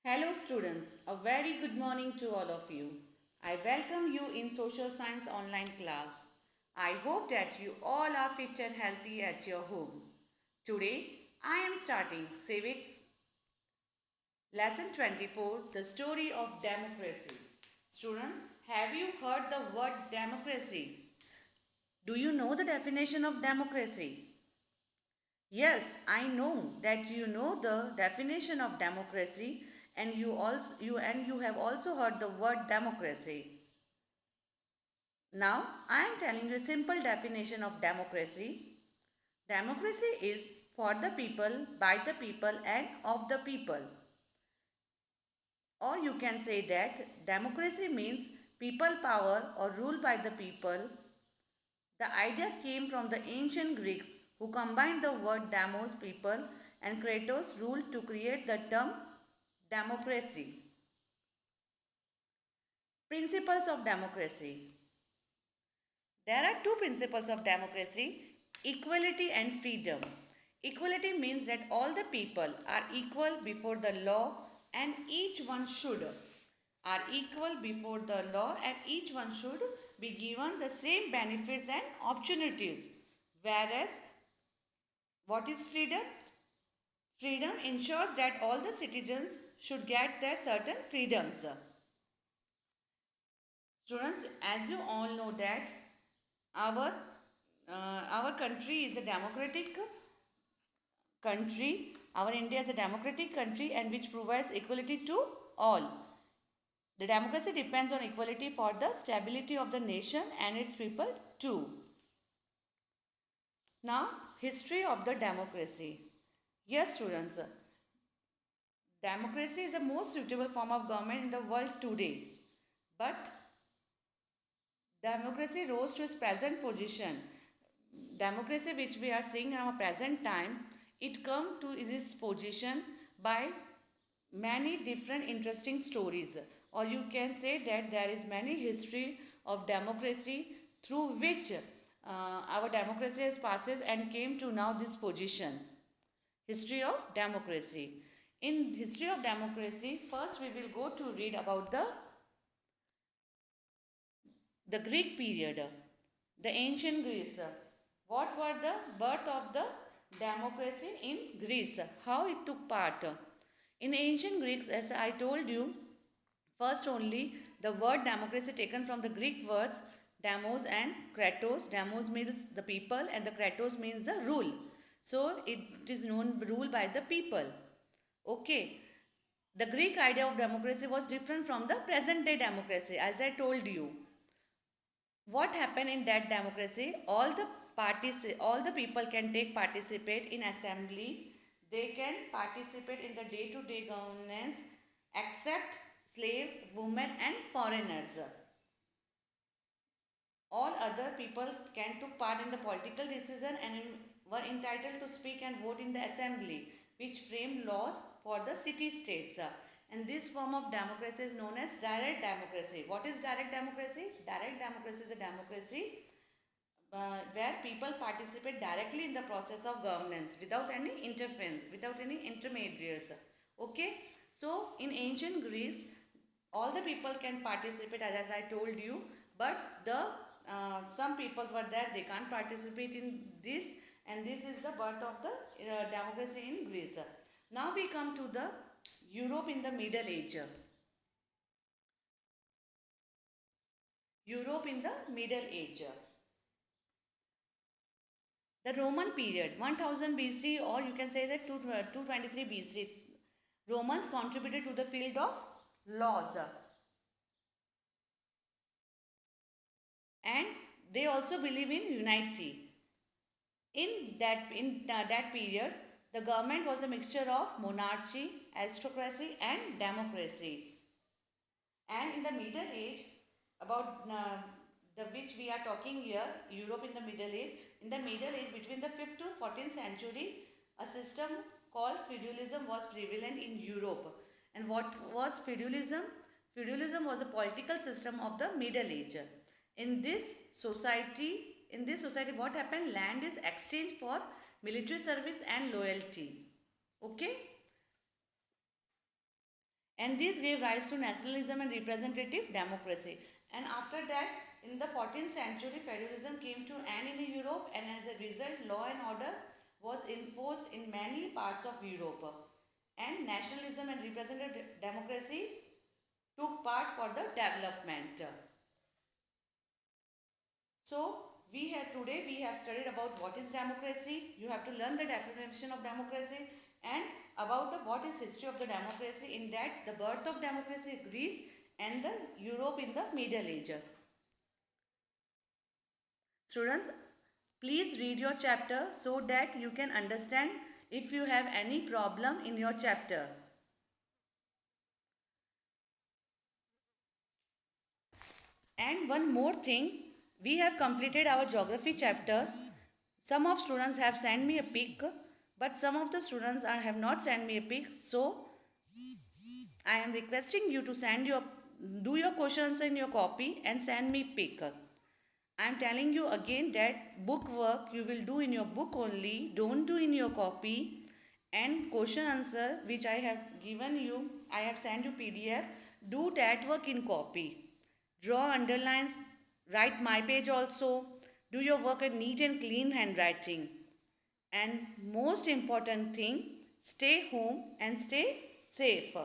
Hello students, a very good morning to all of you. I welcome you in Social Science online class. I hope that you all are fit and healthy at your home. Today I am starting Civics Lesson 24, the story of democracy. Students, have you heard the word democracy? Do you know the definition of democracy? Yes, I know that you know the definition of democracy and you have also heard the word democracy. Now, I am telling you a simple definition of democracy. Democracy is for the people, by the people and of the people. Or you can say that democracy means people power or rule by the people. The idea came from the ancient Greeks who combined the word demos, people, and kratos, rule to create the term democracy. Principles of democracy. There are two principles of democracy, equality and freedom. Equality means that all the people are equal before the law and each one should are equal before the law and each one should be given the same benefits and opportunities. Whereas what is freedom? Freedom ensures that all the citizens should get their certain freedoms. Students, as you all know that our our country is a democratic country. Our India is a democratic country and which provides equality to all. The democracy depends on equality for the stability of the nation and its people too. Now, history of the democracy. Yes, students, democracy is the most suitable form of government in the world today. But democracy rose to its present position. Democracy which we are seeing in our present time, it come to this position by many different interesting stories, or you can say that there is many history of democracy through which our democracy has passes and came to now this position. History of democracy. In history of democracy, first we will go to read about the Greek period, the ancient Greece. What were the birth of the democracy in Greece? How it took part? In ancient Greeks, as I told you, first only the word democracy taken from the Greek words demos and kratos. Demos means the people and the kratos means the rule. So it is known rule by the people. Okay. The Greek idea of democracy was different from the present day democracy, as I told you. What happened in that democracy? All the people can participate in assembly. They can participate in the day-to-day governance except slaves, women and foreigners. All other people can take part in the political decision and were entitled to speak and vote in the assembly, which framed laws for the city states. And this form of democracy is known as direct democracy. What is direct democracy? Direct democracy is a democracy where people participate directly in the process of governance without any interference, without any intermediaries. Okay, so in ancient Greece, all the people can participate as I told you, but the some peoples were there, they can't participate in this, and this is the birth of the democracy in Greece. Now we come to the Europe in the Middle Age. Europe in the Middle Age. The Roman period, 1000 BC, or you can say that 223 BC. Romans contributed to the field of laws. And they also believe in unity. In that period, the government was a mixture of monarchy, aristocracy and democracy. And in the Middle Age, about the which we are talking here, Europe in the Middle Age. In the Middle Age, between the 5th to 14th century, a system called feudalism was prevalent in Europe. And what was feudalism? Feudalism was a political system of the Middle Age. In this society, what happened? Land is exchanged for military service and loyalty. Okay? And this gave rise to nationalism and representative democracy. And after that, in the 14th century, feudalism came to an end in Europe, and as a result, law and order was enforced in many parts of Europe. And nationalism and representative democracy took part for the development. So, today we have studied about what is democracy. You have to learn the definition of democracy and about what is history of the democracy, in that the birth of democracy in Greece and the Europe in the Middle Age. Students, please read your chapter so that you can understand if you have any problem in your chapter. And one more thing, we have completed our geography chapter. Some of students have sent me a pic, but some of the students have not sent me a pic. So I am requesting you to do your questions in your copy and send me pic. I am telling you again that book work you will do in your book only. Don't do in your copy. And question answer which I have given you, I have sent you PDF. Do that work in copy. Draw underlines. Write my page also. Do your work in neat and clean handwriting. And most important thing, stay home and stay safe.